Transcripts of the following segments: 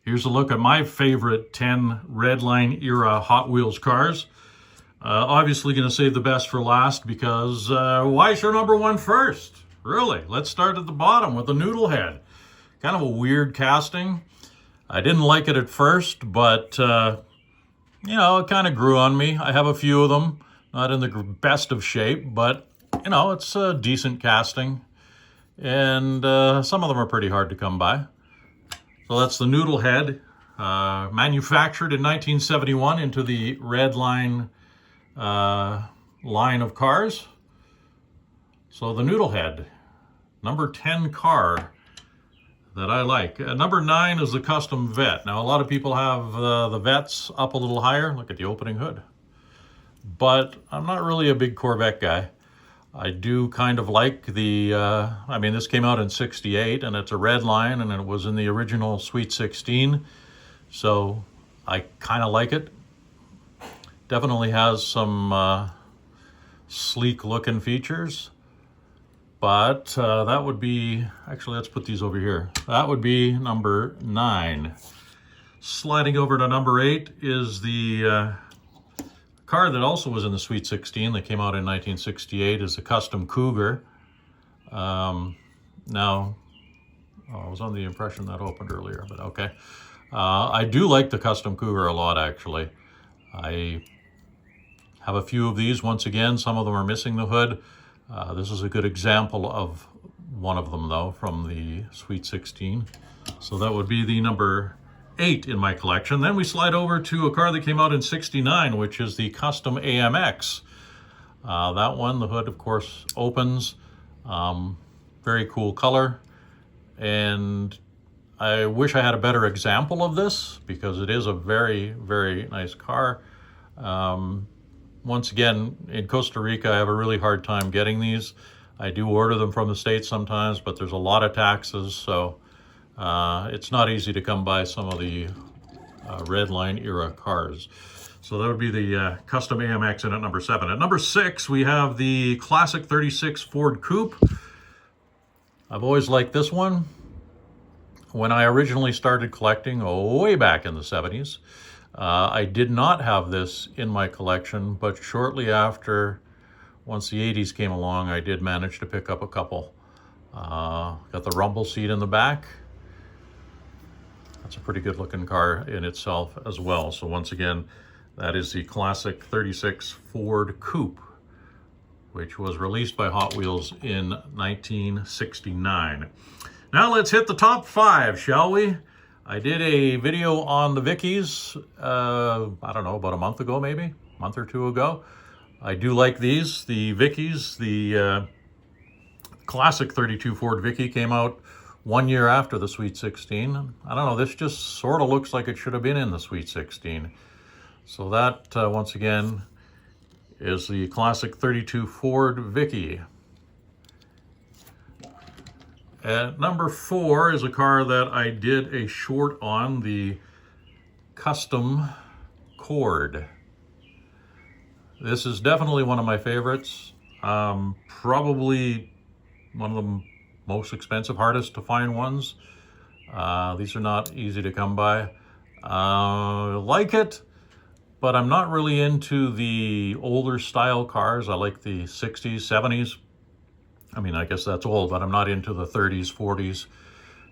Here's a look at my favorite 10 Redline era Hot Wheels cars. Obviously going to save the best for last because why is your number one first? Really? Let's start at the bottom with the noodle head. Kind of a weird casting. I didn't like it at first, but you know, it kind of grew on me. I have a few of them, not in the best of shape, but you know, it's a decent casting. And some of them are pretty hard to come by. So that's the noodle head, manufactured in 1971 into the Redline line of cars. So the noodle head, number 10 car that I like. Number 9 is the custom vet. Now a lot of people have the vets up a little higher. Look at the opening hood. But I'm not really a big Corvette guy. I do kind of like the, I mean, this came out in '68 and it's a Redline and it was in the original Sweet 16. So I kind of like it. Definitely has some sleek looking features. But that would be, actually let's put these over here. That would be number 9. Sliding over to number 8 is the car that also was in the Sweet 16 that came out in 1968 is a custom Cougar. Now, I was under the impression that opened earlier, but okay. I do like the custom Cougar a lot, actually. I have a few of these. Once again, some of them are missing the hood. This is a good example of one of them, though, from the Sweet 16. So that would be the number 8 in my collection. Then we slide over to a car that came out in '69, which is the custom AMX. That one, the hood, of course, opens. Very cool color. And I wish I had a better example of this because it is a very, very nice car. Once again, in Costa Rica, I have a really hard time getting these. I do order them from the States sometimes, but there's a lot of taxes, so it's not easy to come by some of the Redline era cars. So that would be the custom AMX in at number 7. At number 6, we have the classic 36 Ford Coupe. I've always liked this one. When I originally started collecting, way back in the 70s, I did not have this in my collection, but shortly after, once the 80s came along, I did manage to pick up a couple. Got the rumble seat in the back. That's a pretty good looking car in itself as well. So once again, that is the classic 36 Ford Coupe, which was released by Hot Wheels in 1969. Now let's hit the top 5, shall we? I did a video on the Vickies, I don't know, about a month ago maybe, a month or two ago. I do like these, the Vickies. The classic 32 Ford Vicky came out 1 year after the Sweet 16. I don't know, this just sort of looks like it should have been in the Sweet 16. So that, once again, is the classic 32 Ford Vicky. At number 4 is a car that I did a short on, the custom Cord. This is definitely one of my favorites. Probably one of the most expensive, hardest to find ones. These are not easy to come by. I like it, but I'm not really into the older style cars. I like the 60s, 70s. I mean, I guess that's old, but I'm not into the 30s, 40s,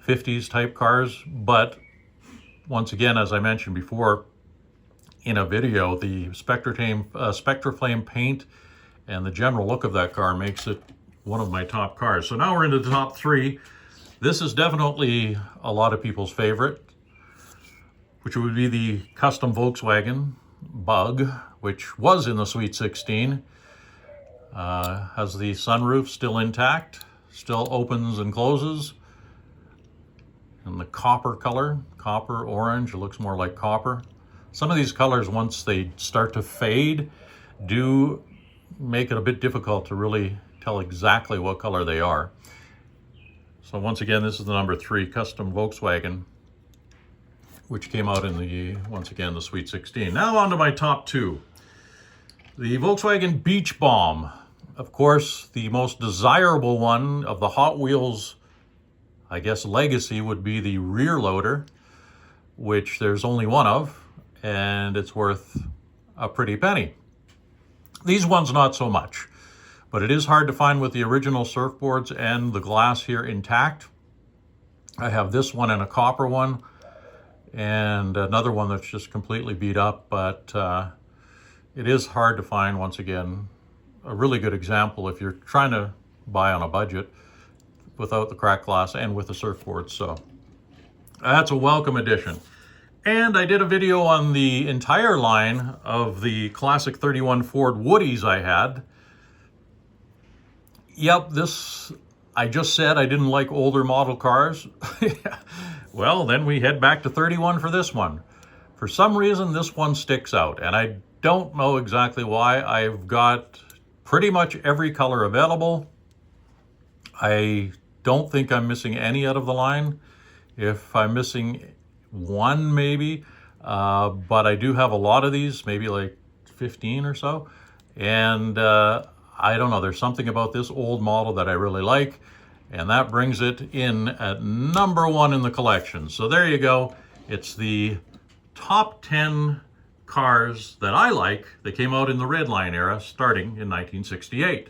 50s type cars. But once again, as I mentioned before in a video, the Spectraflame paint and the general look of that car makes it one of my top cars. So now we're into the top 3. This is definitely a lot of people's favorite, which would be the custom Volkswagen Bug, which was in the Sweet 16. Has the sunroof still intact, still opens and closes. In the copper color, copper orange, it looks more like copper. Some of these colors, once they start to fade, do make it a bit difficult to really tell exactly what color they are. So once again, this is the number 3 custom Volkswagen, which came out in the, once again, the Sweet 16. Now on to my top 2. The Volkswagen Beach Bomb. Of course, the most desirable one of the Hot Wheels, I guess, legacy would be the rear loader. which there's only one of, and it's worth a pretty penny. These ones not so much, but it is hard to find with the original surfboards and the glass here intact. I have this one and a copper one, and another one that's just completely beat up, but it is hard to find, once again, a really good example if you're trying to buy on a budget without the cracked glass and with the surfboard. So that's a welcome addition. And I did a video on the entire line of the classic 31 Ford Woodies I had. Yep, this, I just said I didn't like older model cars. Well, then we head back to 31 for this one. For some reason, this one sticks out, and I don't know exactly why. I've got pretty much every color available. I don't think I'm missing any out of the line. If I'm missing one, maybe, but I do have a lot of these, maybe like 15 or so. And I don't know, there's something about this old model that I really like, and that brings it in at number 1 in the collection. So there you go. It's the top 10 cars that I like that came out in the Redline era starting in 1968.